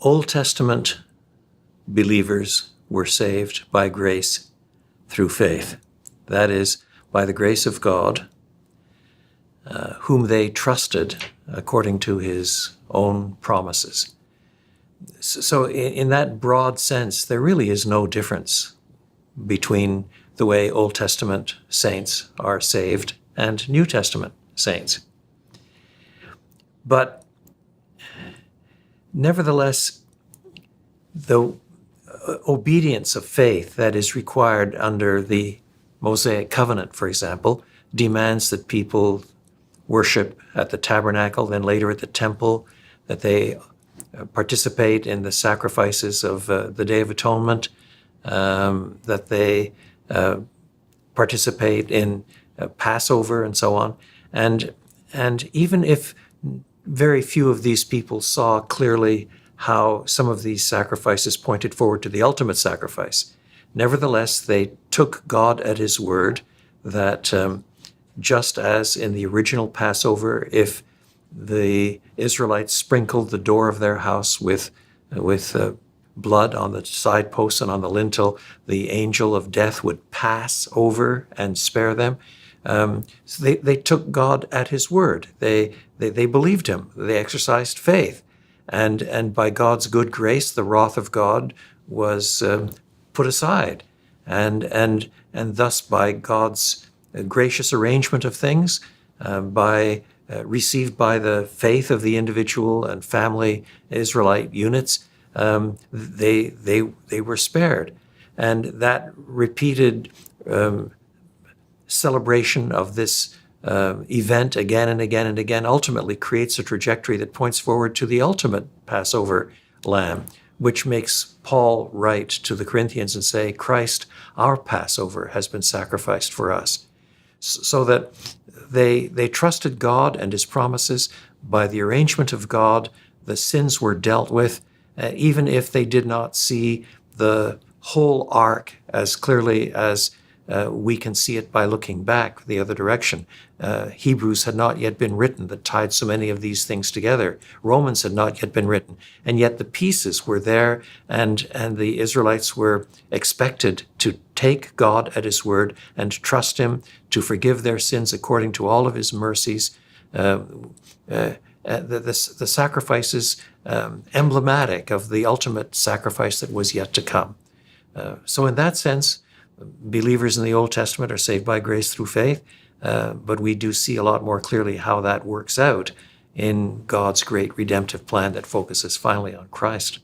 Old Testament believers were saved by grace through faith. That is, by the grace of God, whom they trusted according to his own promises. So in that broad sense, there really is no difference between the way Old Testament saints are saved and New Testament saints. But nevertheless, the obedience of faith that is required under the Mosaic covenant, for example, demands that people worship at the tabernacle, then later at the temple, that they participate in the sacrifices of the Day of Atonement, that they participate in Passover and so on. And even if very few of these people saw clearly how some of these sacrifices pointed forward to the ultimate sacrifice, nevertheless, they took God at his word that just as in the original Passover, if the Israelites sprinkled the door of their house with blood on the side posts and on the lintel, the angel of death would pass over and spare them. So they took God at his word. They believed him. They exercised faith. And by God's good grace, the wrath of God was put aside. And thus by God's gracious arrangement of things, received by the faith of the individual and family Israelite units, they were spared. And that repeated celebration of this event again and again and again ultimately creates a trajectory that points forward to the ultimate Passover lamb, which makes Paul write to the Corinthians and say, Christ, our Passover, has been sacrificed for us. So that they trusted God and his promises. By the arrangement of God, the sins were dealt with, even if they did not see the whole arc as clearly as we can see it by looking back the other direction. Hebrews had not yet been written that tied so many of these things together. Romans had not yet been written. And yet the pieces were there, and the Israelites were expected to take God at his word and trust him to forgive their sins according to all of his mercies. The sacrifice is emblematic of the ultimate sacrifice that was yet to come. So in that sense, believers in the Old Testament are saved by grace through faith, but we do see a lot more clearly how that works out in God's great redemptive plan that focuses finally on Christ.